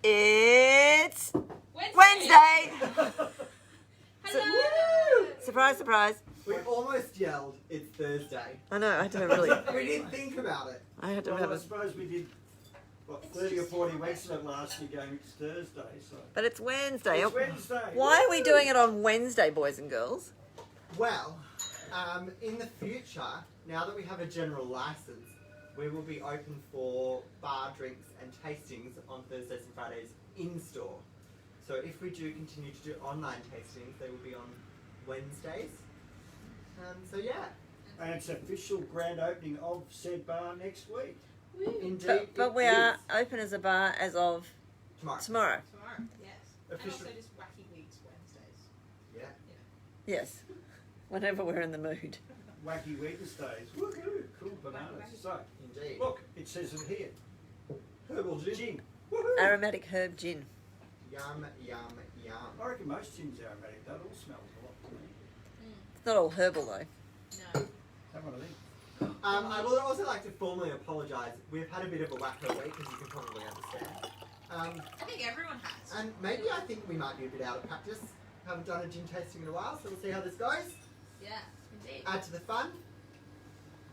It's Wednesday. Hello. Surprise, surprise. We almost yelled, it's Thursday. I know, I had to really... We didn't think about it. I had to Well, have I a... suppose we did, what, 30 or 40 weeks of it last year going, it's Thursday, so... But it's Wednesday. It's Wednesday. Why are we doing it on Wednesday, boys and girls? Well, in the future, now that we have a general license, we will be open for bar drinks and tastings on Thursdays and Fridays in store. So if we do continue to do online tastings, they will be on Wednesdays. So yeah. And it's official grand opening of said bar next week. Indeed. But we it are is. open as a bar as of Tomorrow. tomorrow. Tomorrow, yes. Official. And also just wacky weeks Wednesdays. Yeah. Yes. Whenever we're in the mood. Wacky Wednesdays. Woohoo! Cool bananas. So, Indeed. look, it says it here. Herbal gin. Gin. Woohoo! Aromatic herb gin. Yum, yum, yum. I reckon most gins are aromatic. That all smells a lot to me. It's not all herbal though. No. Have one of them. I would also like to formally apologise. We've had a bit of a wacko week, as you can probably understand. I think everyone has. And maybe I think we might be a bit out of practice. Haven't done a gin tasting in a while, so we'll see how this goes. Yeah, indeed. Add to the fun.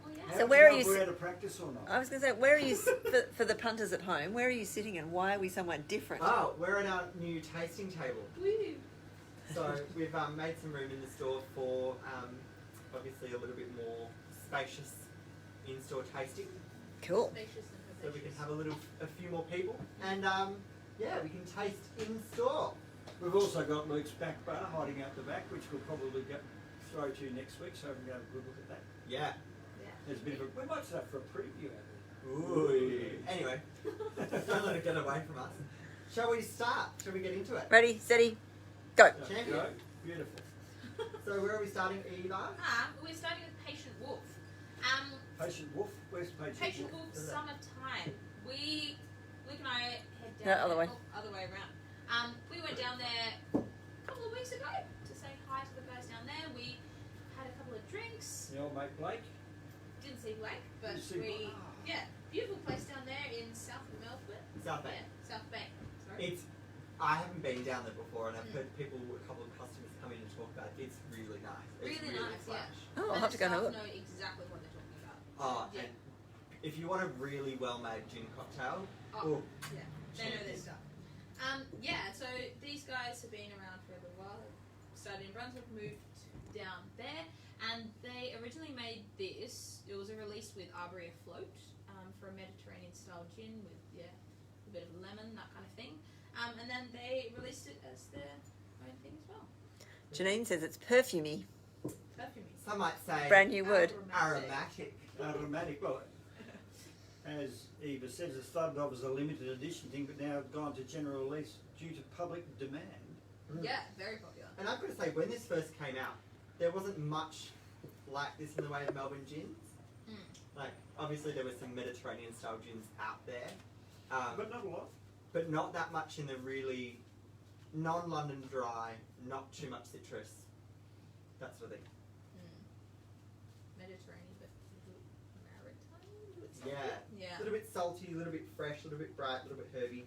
Well, yeah. So How where do are know you if we're s- out of practice or not? I was going to say, where are you, for the punters at home, where are you sitting and why are we somewhat different? Oh, we're at our new tasting table. Woo. So we've made some room in the store for obviously a little bit more spacious in-store tasting. Cool. Spacious and So we can vivacious. have a few more people. And yeah, we can taste in-store. We've also got Luke's back bar hiding out the back, which we'll probably throw to next week, so we can have a good look at that. Yeah. Yeah. There's a bit of a, we might set up for a preview out there. Ooh. Anyway, don't let it get away from us. Shall we start? Shall we get into it? Ready, steady, go. Champion. Go. Beautiful. So where are we starting, Eva? We're starting with Patient Wolf. Patient Wolf. Where's Patient, Patient Wolf? Wolf Summertime. Luke and I head down No, other there. way. Oh, other way around. We went down there a couple of weeks ago to say hi to the guys down there. We had a couple of drinks. The old mate Blake. Didn't see Blake, but Didn't see we beautiful place down there in South Melbourne. South Bank. Yeah, South Bank. Sorry. I haven't been down there before, and I've heard people, a couple of customers come in and talk about it. It's really nice. It's Really nice, yeah. fresh. Oh, I'll And have to the go and have a staff look. know exactly what they're talking about. Oh, Yeah. and if you want a really well-made gin cocktail, Oh, oh, yeah, they know their stuff. Yeah, so these guys have been around for a little while. Started in Brunswick, moved down there, and they originally made this. It was a release with Arbory Afloat for a Mediterranean-style gin with a bit of lemon, that kind of thing. And then they released it as their own thing as well. Janine says it's perfumey. Perfumey. some might say Brand new word. aromatic. Aromatic. Well, as Eva says, it started off as a limited edition thing, but now gone to general release due to public demand. Yeah, very popular. And I've got to say, when this first came out, there wasn't much like this in the way of Melbourne gins. Like, obviously there were some Mediterranean-style gins out there. But not a lot. But not that much in the really non-London dry, not too much citrus, that sort of thing. Mediterranean, but maritime. Yeah. Yeah. A little bit salty, a little bit fresh, a little bit bright, a little bit herby.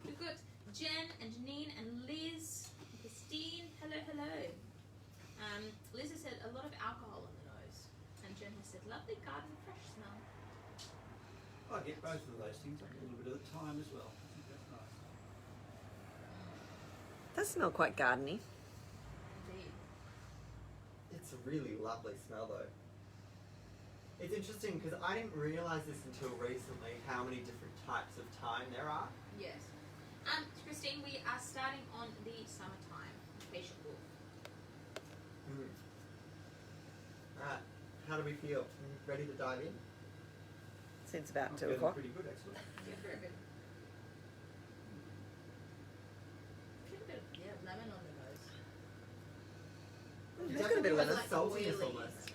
We've got Jen and Janine and Liz and Christine. Hello, hello. Liz has said a lot of alcohol on the nose, and Jen has said lovely garden fresh smell. I get both of those things. I get a little bit of the time as well. I think that's nice. Does smell quite gardeny. Indeed. It's a really lovely smell though. It's interesting because I didn't realise this until recently how many different types of thyme there are. Yes. Christine, we are starting on the summertime patient wolf. Alright, how do we feel? Ready to dive in? Since about I'm 2 feeling o'clock. pretty good, actually. Yeah, very good. Get a bit of lemon on the nose. It's got a bit of lemon. Like saltiness oily. almost.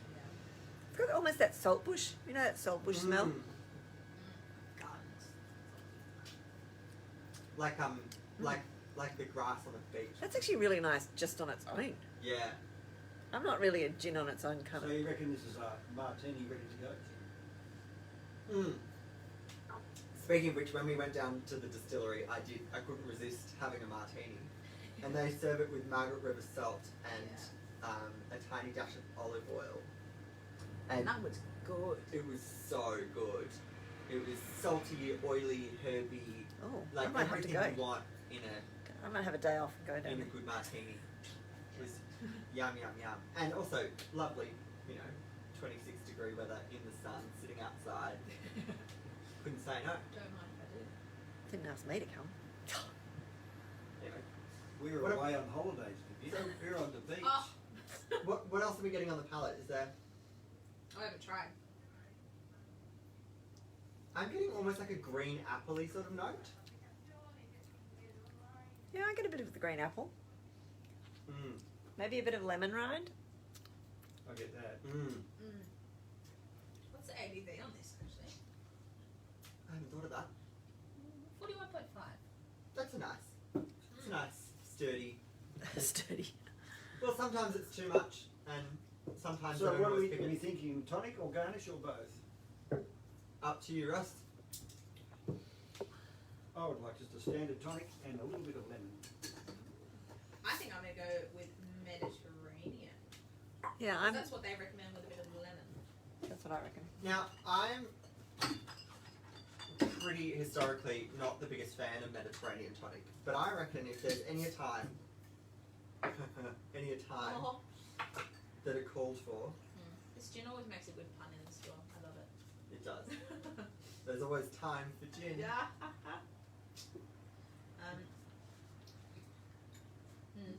It's got almost that salt bush. You know that salt bush smell? Gardens. Like the grass on the beach. That's actually really nice just on its own. Yeah. I'm not really a gin on its own kind So of. you reckon this is a martini ready to go? Speaking of which, when we went down to the distillery, I couldn't resist having a martini, and they serve it with Margaret River salt and a tiny dash of olive oil. And That was good. it was so good. It was salty, oily, herby, Oh, I like might have to everything go. you want in I might have a day off and go a down there. good martini. It was yum, yum, yum, and also lovely. 26-degree weather in the sun, sitting outside. Couldn't say no. Don't mind if I do. Didn't ask me to come. Anyway, We were What away on holidays. We were on the beach. Oh, what else are we getting on the palate? Is there? I haven't tried. I'm getting almost like a green apple-y sort of note. Yeah, I get a bit of the green apple. Mm. Maybe a bit of lemon rind. I get that. Mm. What's the ABV on this, actually? I hadn't thought of that. 41.5. That's a nice. It's a nice, sturdy. Sturdy. Well, sometimes it's too much, and sometimes So I don't what are always we, pick are we it. thinking? Tonic or garnish or both? Up to you, Russ. I would like just a standard tonic and a little bit of lemon. I think I'm going to go with Mediterranean. Yeah, I'm. That's what they recommend with a bit of lemon. That's what I reckon. Now, I'm pretty historically not the biggest fan of Mediterranean tonic, but I reckon if there's any time Oh. that it called for, This gin always makes a good pun in the store. I love it. it does. There's always time for gin. Yeah.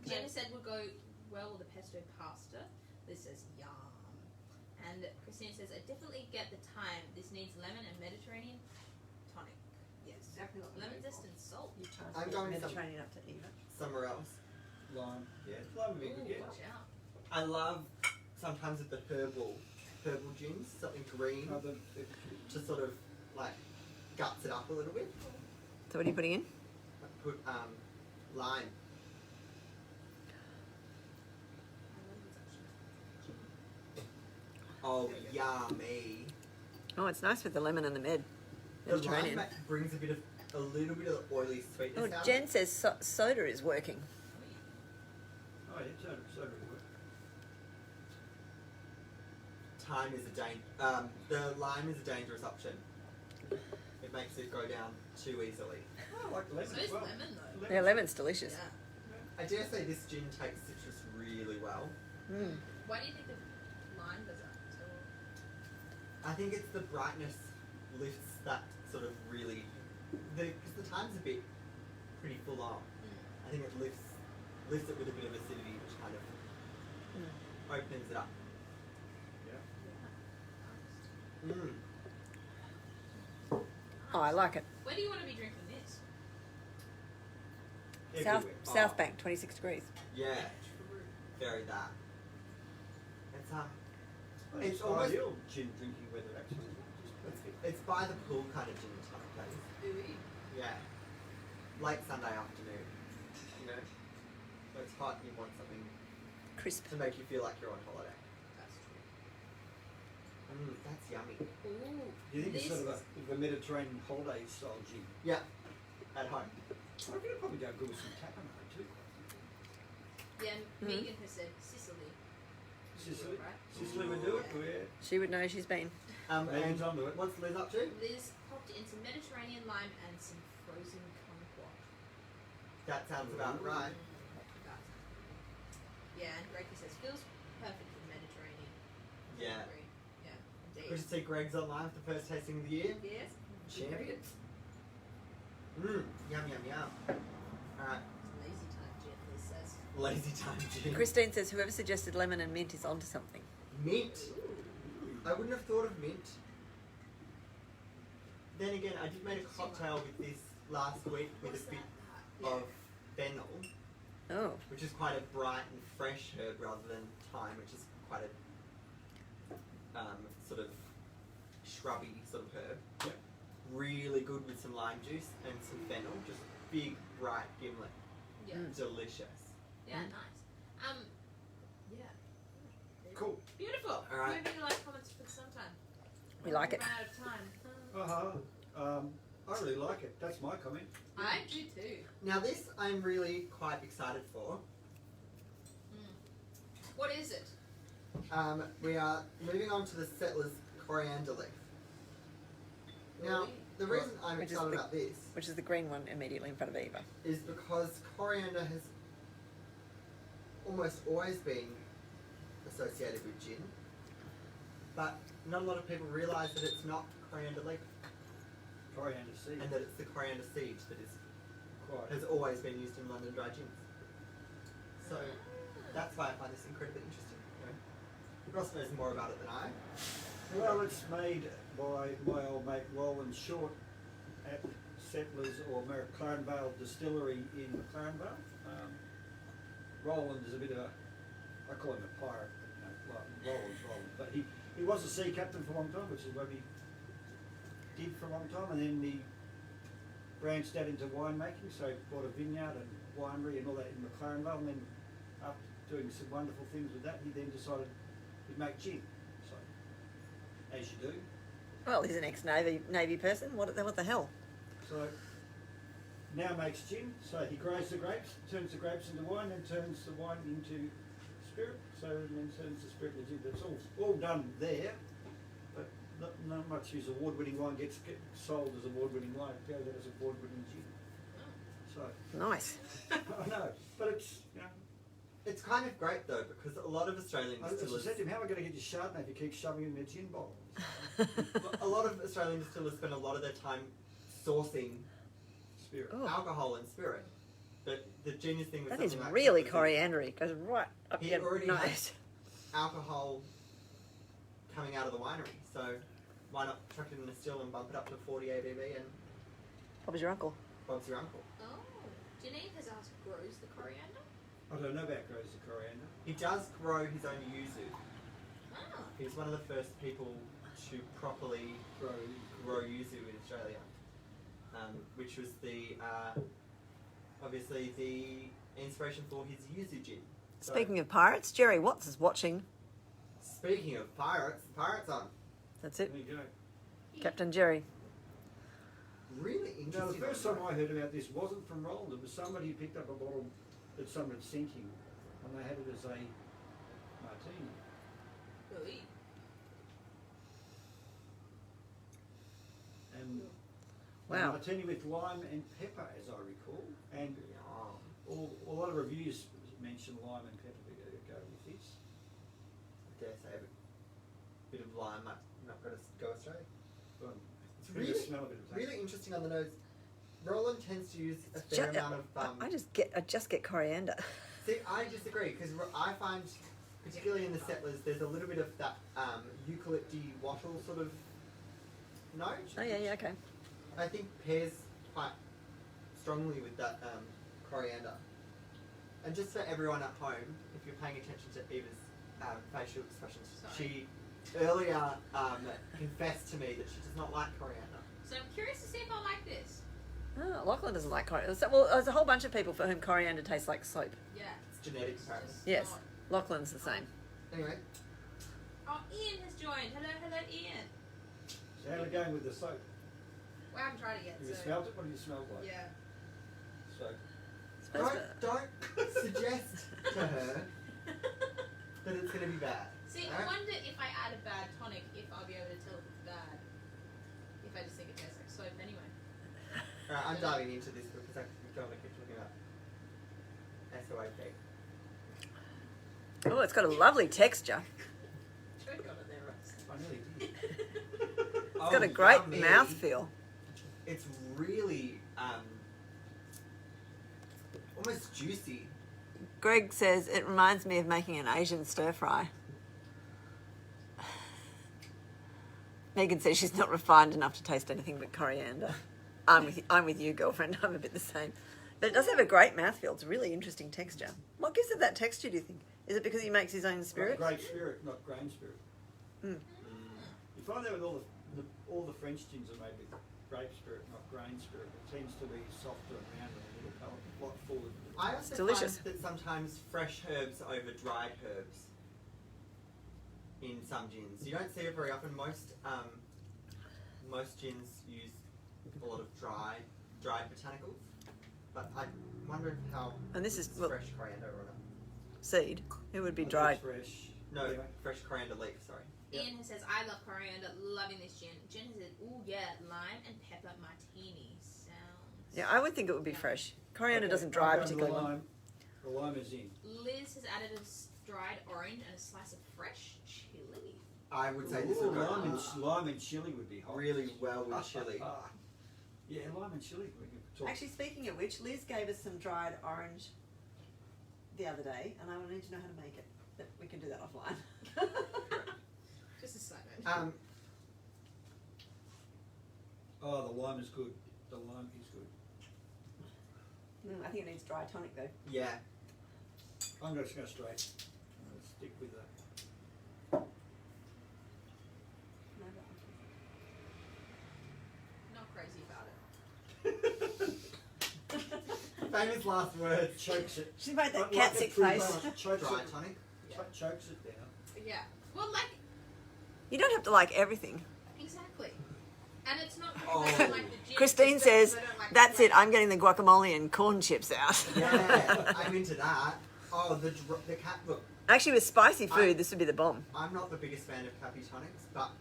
Jenny said would go well with the pesto pasta. This says yum. And Christine says, I definitely get the time. This needs lemon and Mediterranean tonic. Yes. Exactly what Lemon zest and salt. You charge I'm the going Mediterranean up to even. Somewhere else. Lime. Yeah, lime would be Ooh, good. watch out. I love sometimes with the herbal gins, something green, Yeah. to sort of like guts it up a little bit. So what are you putting in? I put lime. Oh, yummy. Oh, it's nice with the lemon and the The lime Mediterranean. brings a little bit of oily sweetness Oh, out. Jen says soda is working. Oh, yeah, so would work. Thyme is the lime is a dangerous option. It makes it go down too easily. Oh, I like lemon So as is well. lemon though. Yeah, lemon's delicious. Yeah. I dare say this gin takes citrus really well. Mm. Why do you think the lime does that? So, I think it's the brightness lifts that sort of really, because the thyme's a bit pretty full on. I think it lifts it with a bit of acidity, which kind of opens it up. Yeah. Mm. Oh, I like it. where do you want to be drinking this? Everywhere. South Bank, 26 degrees. Yeah, very that. It's Well, It's it's almost- ideal gin drinking weather, actually. it's by the pool kind of gin and tonic place. Ooh. Yeah, late Sunday afternoon. You know, so it's hot and you want something Crisp. to make you feel like you're on holiday. That's true. That's yummy. Ooh. Do you think it's This sort of a Mediterranean holiday style gin? Yeah, at home. I reckon it'd probably go good with some tapenade too. Yeah, Megan has said Sicily. Sicily. Right? Sicily would do it. Yeah. She would know she's been. Megan's And onto it. what's Liz up to? Liz popped in some Mediterranean lime and some frozen kumquat. That sounds about right. Yeah, and Greg says feels perfect for the Mediterranean. Yeah. Agree. Yeah, We indeed. should see Greg's online for the first tasting of the year. Yes. Champion. Yum, yum, yum. Alright, Lazy time gin, Liz says. lazy time gin. Christine says whoever suggested lemon and mint is onto something. Mint. I wouldn't have thought of mint. Then again, I did make a cocktail with this last week with What's a bit that? of fennel, Oh, which is quite a bright and fresh herb rather than thyme, which is quite a sort of shrubby sort of herb. Yep. Really good with some lime juice and some fennel, just big, bright gimlet. Yeah. Delicious. Yeah, nice. Yeah. Cool. Beautiful. All right. Moving to like comments for some time. we like it. Run out of time. I really like it. That's my comment. I do too. Now this I'm really quite excited for. What is it? We are moving on to the Settlers Coriander leaf. Now, the reason I'm Which is excited the- about this Which is the green one immediately in front of Eva. is because coriander has almost always been associated with gin, but not a lot of people realise that it's not coriander leaf Coriander seed. and that it's the coriander seed that Quite. has always been used in London dry gins. So that's why I find this incredibly interesting. Ross knows more about it than I. Well, it's made by my old mate Roland Short at Settlers or McLaren Vale Distillery in McLaren Vale. Roland is a bit of a, I call him a pirate, but, like Roland. But he was a sea captain for a long time, which is what he did for a long time, and then he branched out into winemaking, so he bought a vineyard and winery and all that in McLaren Vale, and then after doing some wonderful things with that, he then decided he'd make gin. So, as you do. Well, he's an ex-Navy person. What the hell? So now makes gin. So he grows the grapes, turns the grapes into wine, then turns the wine into spirit. So and then turns the spirit into gin. That's all done there. But not much use award-winning wine gets sold as award-winning wine. Go there as award-winning gin. So Nice. I know, but it's It's kind of great though because a lot of Australian I distillers, said to him, how am I going to get you Chardonnay if you keep shoving it in their gin bottle? a lot of Australian distillers spend a lot of their time sourcing Spirit. Oh, alcohol and spirit. But the genius thing with that is something like really Settlers is coriandery. Goes right up He your already nose. alcohol coming out of the winery, so why not chuck it in a still and bump it up to 40 ABV and What was your uncle? Bob's your uncle. Oh, Janine has asked, grows the coriander? I don't know about grows the coriander. He does grow his own yuzu. Oh. He's one of the first people to properly grow yuzu in Australia, which was the obviously the inspiration for his yuzu gin. So, Speaking of pirates, Jerry Watts is watching. speaking of pirates, pirates on. That's it. There you go. Captain Jerry. Really interesting. Now, the first time I heard about this wasn't from Roland. It was somebody who picked up a bottle that someone had sent him, and they had it as a martini. Really? And Wow. a martini with lime and pepper, as I recall. And a lot of reviews mention lime and pepper to go with this. I dare say a bit of lime might not go astray. Well, It's really really, smell a bit of that. really interesting on the nose. Roland tends to use a fair amount of. I just get coriander. See, I disagree because I find, particularly in the Settlers, there's a little bit of that eucalypty wattle sort of note. Oh yeah, okay. I think pairs quite strongly with that coriander. And just for everyone at home, if you're paying attention to Eva's facial expressions, Sorry. she earlier confessed to me that she does not like coriander. So I'm curious to see if I like this. Oh, Lachlan doesn't like coriander. Well, there's a whole bunch of people for whom coriander tastes like soap. Yeah. It's genetic It's apparently. just Yes, not- Lachlan's the same. Anyway, Oh, Ian has joined. Hello, Ian. So how are we going with the soap? Well, I haven't tried it yet. Have you so. smelled it? What do you smell like? Yeah. So, don't suggest to her that it's going to be bad. See, I Alright? wonder if I add a bad tonic, if I'll be able to tell if it's bad. If I just think it tastes like soap anyway. Alright, I'm diving into this because I don't want to keep talking about SOAP. Oh, it's got a lovely texture. Choke on it there, Ross. I nearly did. It's got a great yummy. mouthfeel. It's really almost juicy. Greg says it reminds me of making an Asian stir fry. Megan says she's not refined enough to taste anything but coriander. I'm with you, girlfriend. I'm a bit the same. But it does have a great mouthfeel. It's a really interesting texture. What gives it that texture, do you think? Is it because he makes his own spirit? Grape spirit, not grain spirit. Mm. You find that with all the French gins are made with grape spirit, not grain spirit. It tends to be softer and rounder, a little palate, a lot fuller. I also delicious. find that sometimes fresh herbs over dried herbs in some gins. You don't see it very often. Most gins use a lot of dried botanicals. But I wonder how And this is fresh coriander or not. seed. It would be It's dried. fresh. No, Anyway. fresh coriander leaf. Sorry. Yep. Ian says, I love coriander, loving this gin. Jen says, ooh yeah, lime and pepper martini. Sounds. Yeah, I would think it would be fresh. Coriander Okay, doesn't I'm dry going to particularly well. lime. The lime is in. Liz has added a dried orange and a slice of fresh chili. I would say Ooh, this would go lime and chili would be hot. really well with chili. Yeah, lime and chili. We can talk. Actually, speaking of which, Liz gave us some dried orange the other day, and I need to know how to make it. But we can do that offline. Just a side note. Oh, the lime is good. The lime is good. I think it needs dry tonic though. Yeah. I'm going to go straight. I'm going to stick with that. Not crazy about it. Famous last words. Chokes it. She made that Like cat a sick fruit face. punch, Chokes Dry it. tonic. Chokes it down. Yeah. Well, like, You don't have to like everything. exactly. And it's not Oh. because I don't like the gin. Christine it's because says, I don't like that's the it, I'm getting the guacamole and corn chips out. Yeah, I'm into that. Oh, the cat. Look, Actually, with spicy food, this would be the bomb. I'm not the biggest fan of cappy tonics, but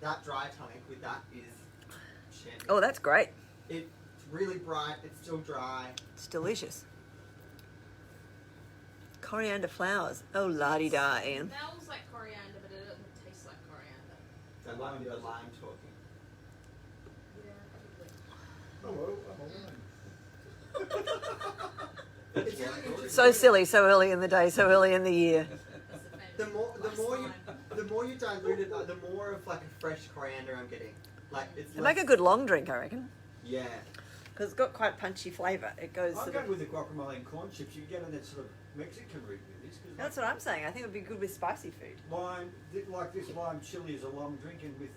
that dry tonic with that is champion. Oh, that's great. It's really bright. It's still dry. It's delicious. Coriander flowers. Oh, la-di-da, Ian. It smells like coriander, but it doesn't taste like coriander. That might be the lime talking. Yeah, Oh, well, I'm all right. It's really interesting. So silly, so early in the day, so early in the year. That's the famous The more lime. you dilute it, the more of like a fresh coriander I'm getting. Like it's It'd make a good long drink, I reckon. Yeah. Because it's got quite punchy flavour. It goes I'm sort going of... with the guacamole and corn chips. You get in that sort of Mexican route with this. 'Cause That's what I'm saying. I think it would be good with spicy food. Lime, like this lime chili is a long drink, and with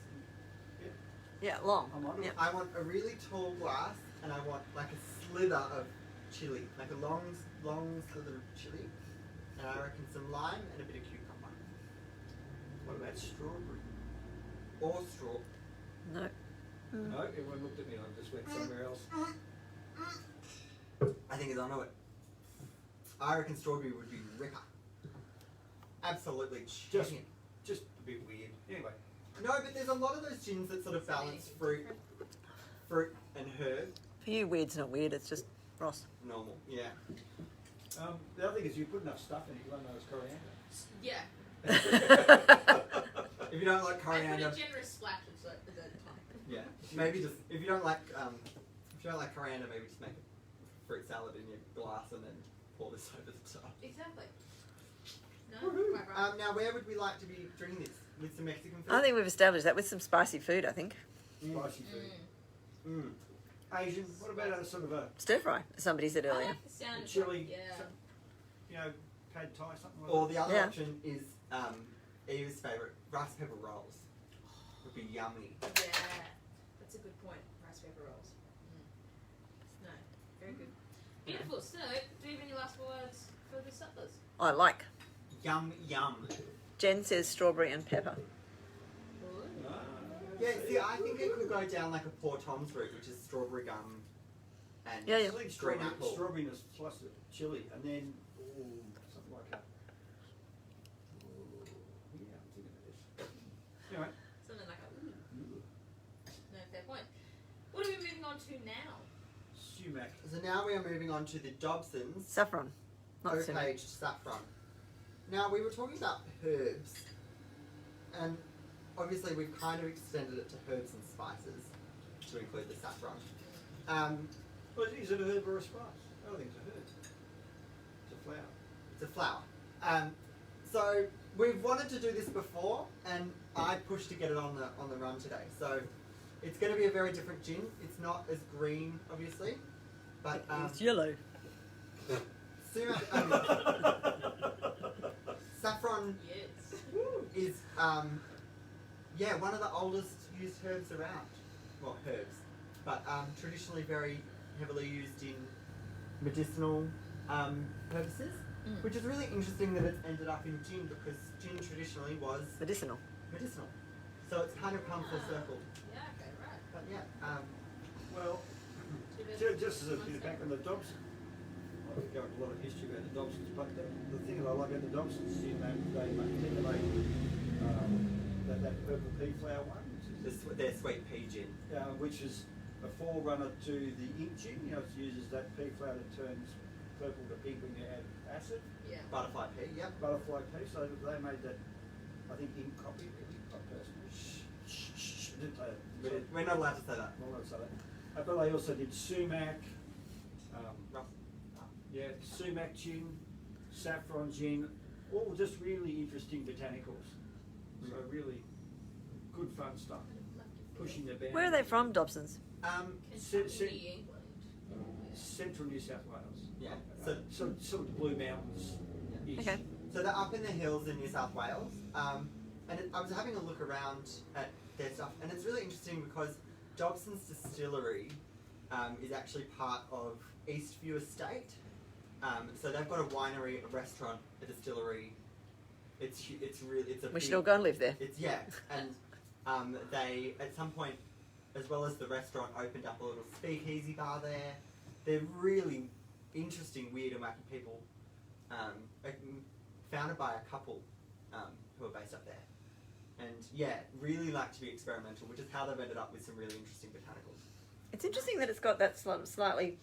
Yeah, long. I'm on it. Yeah. I want a really tall glass, and I want like a slither of chili, like a long slither of chili, and I reckon some lime and a bit of cucumber what about strawberry? or straw. No. No, everyone looked at me. I just went somewhere else. I think it's onto it. I reckon strawberry would be ripper. Absolutely champion. Just a bit weird. Anyway, No, but there's a lot of those gins that sort of balance fruit and herb. For you, weird's not weird. It's just Ross. Normal, yeah. the other thing is you put enough stuff in it, you won't know it's coriander. Yeah. If you don't like I put coriander, a generous splash of the tonic. yeah, maybe just if you don't like coriander, maybe just make a fruit salad in your glass and then pour this over the top. Exactly. No? Woohoo. Quite right. Now, where would we like to be drinking this? With some Mexican food? I think we've established that with some spicy food, I think. Spicy food. Mm. Asian, what about a sort of a Stir fry, as somebody said I earlier. like the sound of chili, yeah. you know, pad thai, something like Or that? the other Yeah. option is Eva's favourite, rice pepper rolls. Would be yummy. Yeah. That's a good point. Rice paper rolls. No. Very good. Beautiful. So, do you have any last words for the settlers? I like. Yum, yum. Jen says strawberry and pepper. Ah, Yeah, see, I think it could go down like a Poor Tom's route, which is strawberry gum and Yeah, yeah. I think green strawberry, apple. strawberryness plus the chili, and then something like that. Yeah, I'm thinking of this. Anyway, Something like a No, fair point. What are we moving on to now? sumac. So now we are moving on to the Dobson's Saffron. Not cinnamon. oak-aged saffron. Now, we were talking about herbs, and obviously we've kind of extended it to herbs and spices to include the saffron. Well, is it a herb or a spice? I think it's a herb. It's a flower. It's a flower. So we've wanted to do this before, and I pushed to get it on the run today. So it's going to be a very different gin. It's not as green, obviously, but It's yellow. saffron Yes. is one of the oldest used herbs around. Well, herbs, but traditionally very heavily used in medicinal purposes. Which is really interesting that it's ended up in gin, because gin traditionally was Medicinal. medicinal. So it's kind of come full circle. Yeah, okay, right. But yeah, just as a bit of background, the Dobson, I could go into a lot of history about the Dobsons, but the thing that I like about the Dobsons is in that they tend to make that purple pea flower one, Their sweet pea gin. which is a forerunner to the ink gin. You know, it uses that pea flower that turns purple to pink when you add acid. Yeah. Butterfly pea, yep. Butterfly pea, so they made that, I think, ink copy, really, not personally. Shh, didn't say that. We're not allowed to say that. Not allowed to say that. But they also did sumac, sumac gin, saffron gin, all just really interesting botanicals. So really good fun stuff. Pushing the boundaries. Where are they from, Dobsons? Kentucky, England. Central New South Wales. Yeah. Sort of Blue Mountains. Okay. So they're up in the hills in New South Wales, and I was having a look around at their stuff, and it's really interesting because Dobson's Distillery is actually part of Eastview Estate. So they've got a winery, a restaurant, a distillery. It's a. We should all go and live there. It's and they at some point, as well as the restaurant, opened up a little speakeasy bar there. They're really interesting, weird, and wacky people. Founded by a couple who are based up there, and really like to be experimental, which is how they've ended up with some really interesting botanicals. It's interesting that it's got that slightly.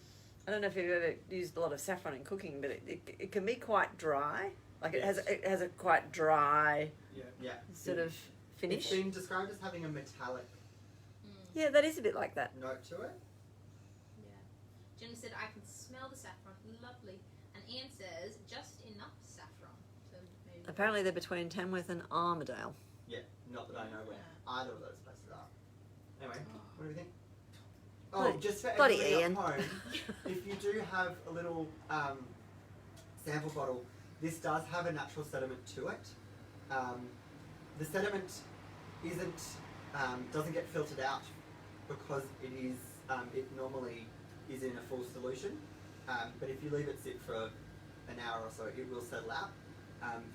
I don't know if you've ever used a lot of saffron in cooking, but it can be quite dry. Like it has a quite dry sort of finish. It's been described as having a metallic Yeah, that is a bit like that. note to it. Yeah. Jenny said, I can smell the saffron. Lovely. And Ian says, just enough saffron. So maybe Apparently they're between Tamworth and Armidale. Yeah, not that I know where either of those places are. Anyway, what do you think? Oh, Bloody- just for bloody everybody Ian. at home, if you do have a little sample bottle, this does have a natural sediment to it. The sediment doesn't get filtered out because it normally is in a full solution. But if you leave it sit for an hour or so, it will settle out.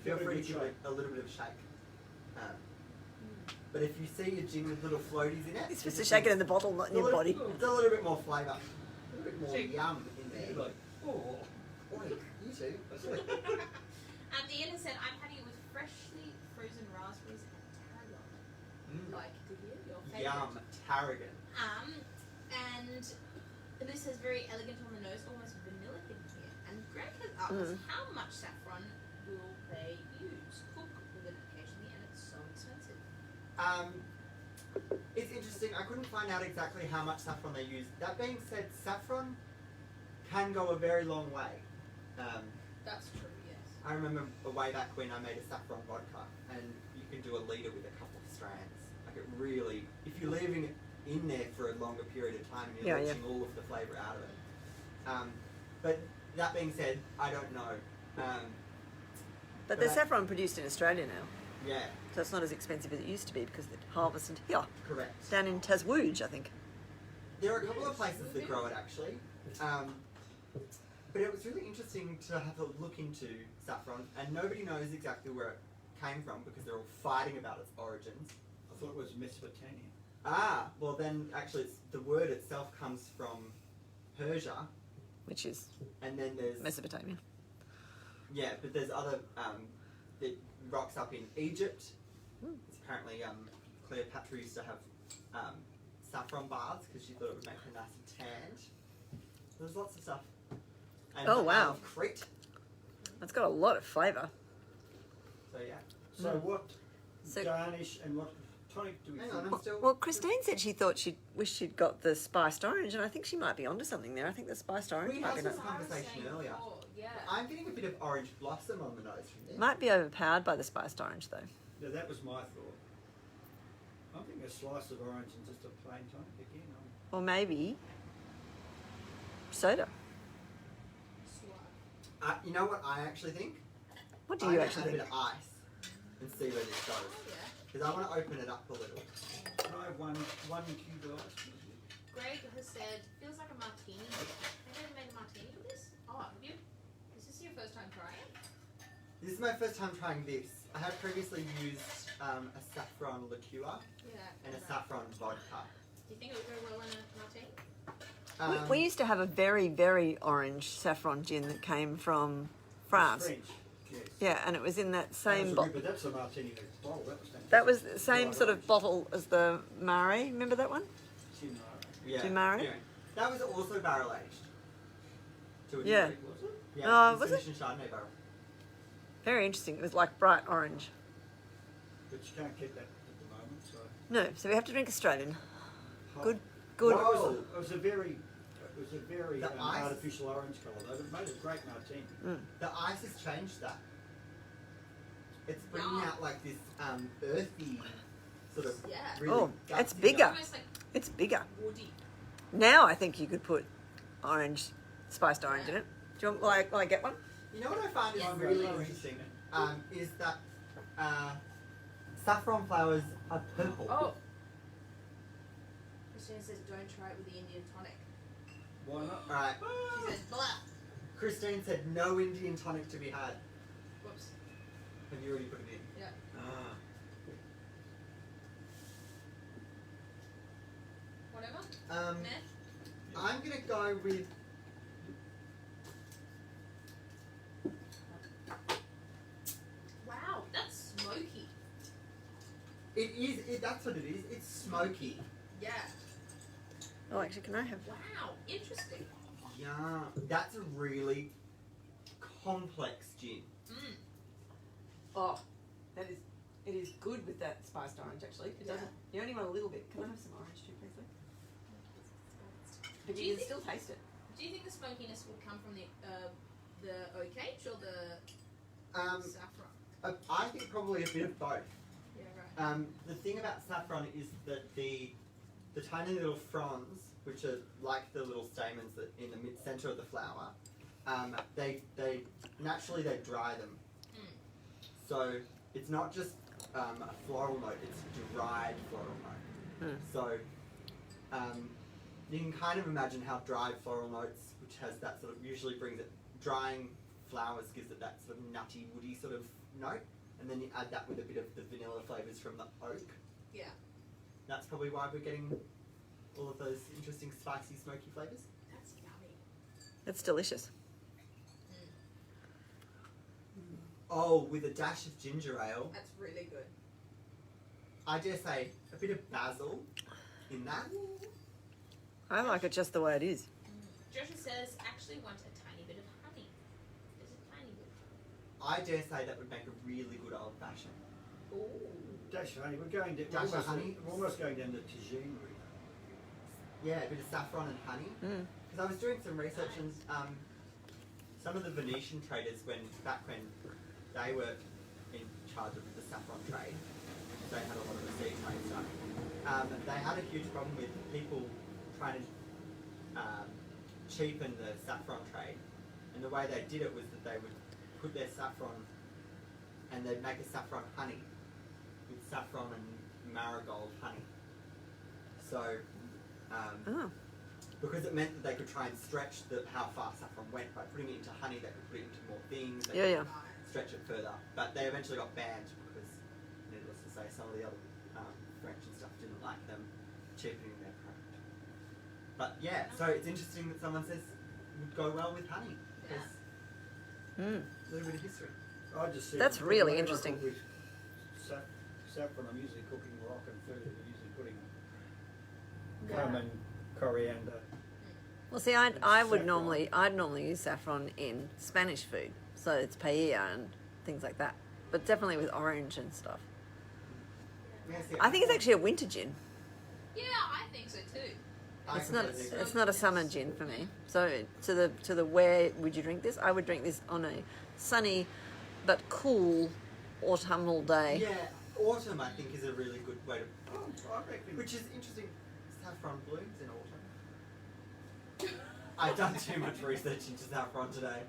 Feel free to give it a little bit of a shake. But if you see your gin with little floaties in it, You're supposed to shake it in the bottle, not in your body. It's a little bit more flavour, a little bit more yum in there. Like, oh. Oi, you too. Ian has said, I'm having it with freshly frozen raspberries and tarragon. Like to hear your favourite. Yum, tarragon. And this says very elegant on the nose, almost vanilla in here. And Greg has asked, how much saffron will they use? Cook with it occasionally, and it's so expensive. It's interesting. I couldn't find out exactly how much saffron they use. That being said, saffron can go a very long way. That's true, yes. I remember a way back when I made a saffron vodka, and you can do a litre with a couple of strands. Like it really, if you're leaving it in there for a longer period of time, and you're leaching all of the flavour out of it. But that being said, I don't know. But there's saffron produced in Australia now, Yeah, so it's not as expensive as it used to be because it's harvested here, correct. down in Taswooj, I think. There are a couple of places that grow it actually. But it was really interesting to have a look into saffron, and nobody knows exactly where it came from because they're all fighting about its origins. I thought it was Mesopotamia. Ah, well then actually the word itself comes from Persia, Which is and then there's Mesopotamia. yeah, but there's other it rocks up in Egypt. It's apparently Cleopatra used to have saffron baths because she thought it would make her nice and tanned. There's lots of stuff. And Oh, wow. Crete. It's got a lot of flavour. So yeah. So what So- garnish and what tonic do we Hang think? on, I'm still. Well, Christine said she thought she wished she'd got the spiced orange, and I think she might be onto something there. I think the spiced orange We might had be, some conversation earlier. Yeah. I'm getting a bit of orange blossom on the nose from this. might be overpowered by the spiced orange, though. Yeah, that was my thought. I think a slice of orange and just a plain tonic again. Or maybe soda. You know what I actually think? What do I'm you gonna actually add a think? bit of ice and see where this goes. Oh, yeah. Because I want to open it up a little. Can I have one cube of ice? please? Greg has said, feels like a martini. Have you ever made a martini with this? Oh, have you? Is this your first time trying it? This is my first time trying this. I have previously used a saffron liqueur Yeah. and a saffron vodka. Do you think it would go well in a martini? We used to have a very, very orange saffron gin that came from France. French. Yes. Yeah, and it was in that That same was a bottle. good, but that's a martini bottle. That was the same Dried sort of orange. bottle as the Mare. Remember that one? Gin, Yeah. Do you marry? Anyway, that was also barrel aged. To a Yeah. degree. Was it? Yeah. Oh, it's was finished in Chardonnay barrel. Very interesting. It was like bright orange. But you can't keep that at the moment, so. No, so we have to drink Australian. Hot. Good, good. Whoa. It was a very The ice- artificial orange colour, though. It made a great martini. The ice has changed that. It's bringing Yeah. out like this earthy sort of Yeah. really Oh, it's gutsy bigger. Almost like It's bigger. woody. Now I think you could put orange, spiced orange in it. Do you want? Will I get one? You know what I find is Yes. really interesting is that saffron flowers are purple. Oh. Christina says don't try it with the Indian tonic. Why not? Alright. She says blah. Christine said no Indian tonic to be had. Whoops. Have you already put it in? Yeah. Ah. Whatever. Meh. Meh. I'm gonna go with Wow, that's smoky. it is that's what it is. It's smoky. Yeah. Oh, actually, can I have? Wow, interesting. Yeah. That's a really complex gin. Mm. Oh, that is. It is good with that spiced orange. Actually, it doesn't. You only want a little bit. Can I have some orange too, please? Lee? But Do you you can think- still taste it. Do you think the smokiness would come from the oak age or the saffron? I think probably a bit of both. Yeah, right. The thing about saffron is that the tiny little fronds, which are like the little stamens that in the mid center of the flower, they naturally they dry them. So it's not just a floral note; it's a dried floral note. So you can kind of imagine how dried floral notes, which has that sort of usually brings it drying flowers gives it that sort of nutty, woody sort of note, and then you add that with a bit of the vanilla flavors from the oak. Yeah. That's probably why we're getting all of those interesting spicy, smoky flavors. That's yummy. It's delicious. Oh, with a dash of ginger ale. That's really good. I dare say a bit of basil in that. I like it just the way it is. Joshua says actually want a tiny bit of honey. Just a tiny bit. I dare say that would make a really good old fashioned. Ooh. Dash of honey. We're going down. Dash of honey. We're almost going down to Tagine. Yeah, a bit of saffron and honey. Because I was doing some research and some of the Venetian traders, back when they were in charge of the saffron trade, they had a lot of the sea trade stuff. They had a huge problem with people trying to cheapen the saffron trade, and the way they did it was that they would put their saffron and they'd make a saffron honey with saffron and marigold honey. So, because it meant that they could try and stretch how far saffron went by putting it into honey, they could put it into more things. They Yeah, could yeah. stretch it further, but they eventually got banned because, needless to say, some of the other French and stuff didn't like them cheapening their product. But yeah, so it's interesting that someone says it would go well with honey because a little bit of history. I just said That's really whenever I interesting. cook with saffron, I'm usually cooking Moroccan food. I'm usually putting cumin, coriander. Well, see, I'd Saffron. normally use saffron in Spanish food, so it's paella and things like that. But definitely with orange and stuff. Yeah, see, I think it's actually a winter gin. Yeah, I think so too. I It's not. completely agree. It's not a summer gin for me. So to the where would you drink this? I would drink this on a sunny, but cool autumnal day. Yeah, autumn I think is a really good way to. Oh, I reckon. Which is interesting. Saffron blooms in autumn. I've done too much research into saffron today.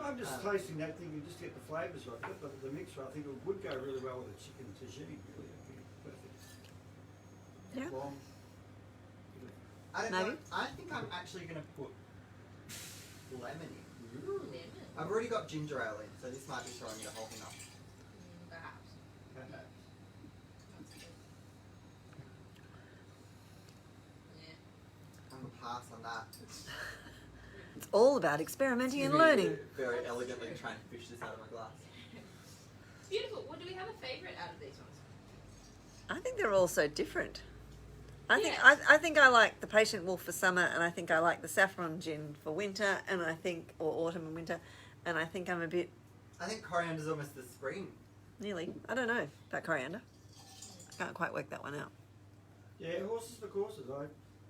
I'm just tasting that thing. You just get the flavours right. But the mixture, I think it would go really well with a chicken tagine. Really, I think it's perfect. Yeah. Long. I don't Maybe. know. I think I'm actually going to put lemon in. Lemon. I've already got ginger ale in, so this might be throwing the whole thing up. Perhaps. That's good. Yeah. I'm a pass on that. It's all about experimenting and Excuse me, learning. Very elegantly trying to fish this out of my glass. Beautiful. Well, do we have a favourite out of these ones? I think they're all so different. I think Yes. I think I like the Patient Wolf for summer, and I think I like the Saffron gin for winter, and I think or autumn and winter, and I think I'm a bit I think coriander's almost the spring. nearly. I don't know about coriander. I can't quite work that one out. Yeah, horses for courses.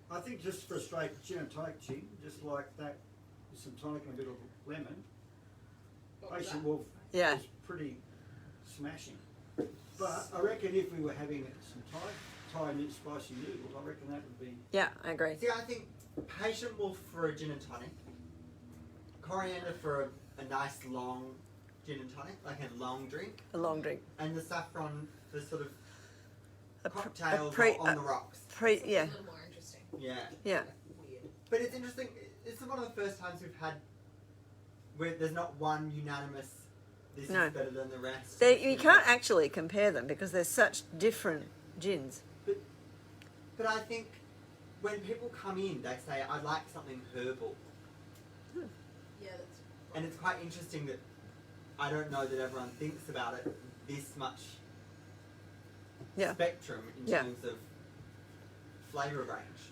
I think just for a straight gin and tonic gin, just like that, with some tonic and a bit of lemon, What was Patient that? Wolf Yeah. is pretty smashing. But I reckon if we were having some Thai spicy noodles, I reckon that would be. Yeah, I agree. See, I think Patient Wolf for a gin and tonic, coriander for a nice long gin and tonic, like a long drink, A long drink. and the saffron for sort of A pr- cocktails pre- on the rocks. yeah, A little more interesting. Yeah. yeah. Weird. But it's interesting, it's one of the first times we've had where there's not one unanimous, this No. is better than the rest. You can't actually compare them because they're such different gins. But I think when people come in, they say, I'd like something herbal. Yeah, that's. And it's quite interesting that I don't know that everyone thinks about it this much Yeah. spectrum in Yeah. terms of flavour range.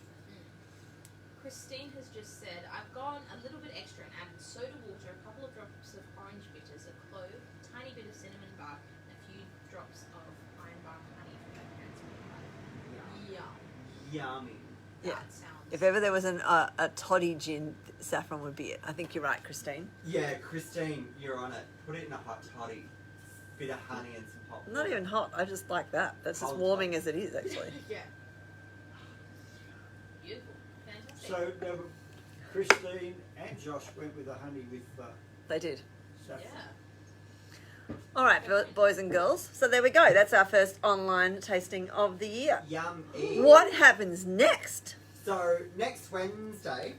Christine has just said, I've gone a little bit extra and added soda water, a couple of drops of orange bitters, a clove, a tiny bit of cinnamon bark, and a few drops of ironbark honey for my parents. Yum. Yummy. Yeah. That sounds. If ever there was a toddy gin, Saffron would be it. I think you're right, Christine. Yeah, Christine, you're on it. Put it in a hot toddy. Bit of honey and some hot Not water. even hot. I just like that. That's as Cold warming toddy. as it is, actually. Yeah. Beautiful. Fantastic. So now, Christine and Josh went with the honey with They did. saffron. Yeah. All right, boys and girls. So there we go. That's our first online tasting of the year. Yummy. What happens next? So next Wednesday,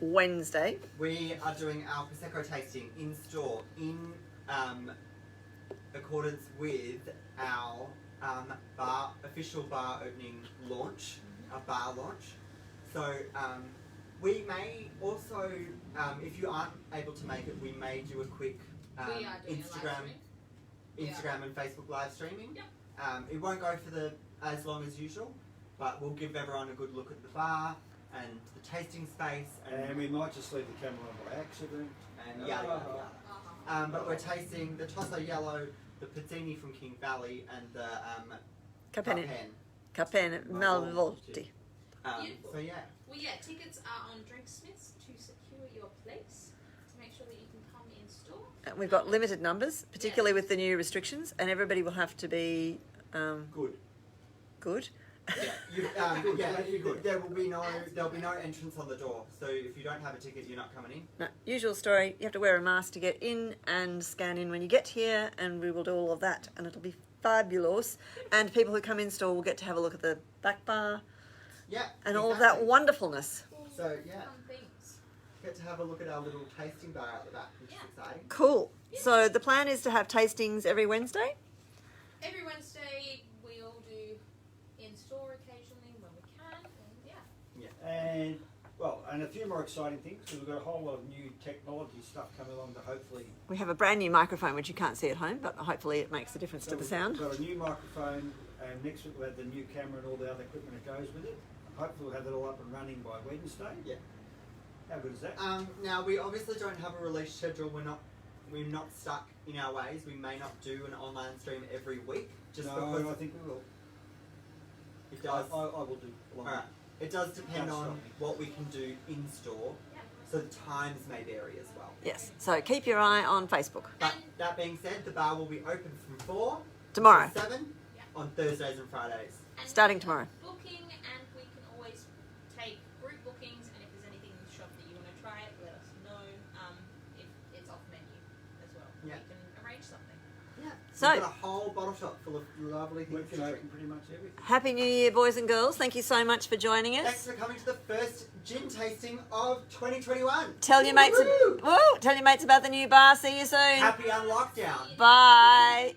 Wednesday. we are doing our Prosecco tasting in store in accordance with our official bar opening launch, our bar launch. So we may also, if you aren't able to make it, we may do a quick We are doing a live stream. Instagram and Facebook live streaming. Yep. It won't go for as long as usual, but we'll give everyone a good look at the bar and the tasting space And we might just leave the camera on by accident. and yada yada yada. Uh-huh. But we're tasting the Tosso Yellow, the Pizzini from King Valley, and the Capene. Capen. Malvolti. Beautiful. So yeah, Well, yeah, tickets are on Drinksmiths to secure your place, to make sure that you can come in store. We've got limited numbers, particularly with the new restrictions, and everybody will have to be good. good. Yeah, there'll be no entrance on the door. So if you don't have a ticket, you're not coming in. No, usual story. You have to wear a mask to get in and scan in when you get here, and we will do all of that, and it'll be fabulous. And people who come in store will get to have a look at the back bar Yeah, and all of that exactly. wonderfulness. So yeah, Fun things. get to have a look at our little tasting bar out the back, which is exciting. Cool. So the plan is to have tastings every Wednesday. Every Wednesday, we all do in store occasionally when we can, and yeah. And well, and a few more exciting things because we've got a whole lot of new technology stuff coming along to hopefully. We have a brand new microphone which you can't see at home, but hopefully it makes a difference to the sound. We've got a new microphone, and next week we'll have the new camera and all the other equipment that goes with it. Hopefully we'll have it all up and running by Wednesday. Yeah. How good is that? Now we obviously don't have a release schedule. We're not stuck in our ways. We may not do an online stream every week, just because I think we will. it does. I will do. Alright. It does depend Don't on stop me. what we can do in store, Yeah. so the times may vary as well. Yes. So keep your eye on Facebook. But that being said, the bar will be open from 4 Tomorrow. to 7 Yeah. on Thursdays and Fridays. And Starting we tomorrow. have Booking, and we can always take group bookings, and if there's anything in the shop that you want to try it, let us know. If it's off menu as well, Yeah. we can arrange something. Yeah. So- We've got a whole bottle shop full of lovely We things can to open drink. pretty much everything. Happy New Year, boys and girls. Thank you so much for joining Thanks us. for coming to the first gin tasting of 2021. Tell your mates, Woo! woo, tell your mates about the new bar. See you soon. Happy unlockdown. Bye.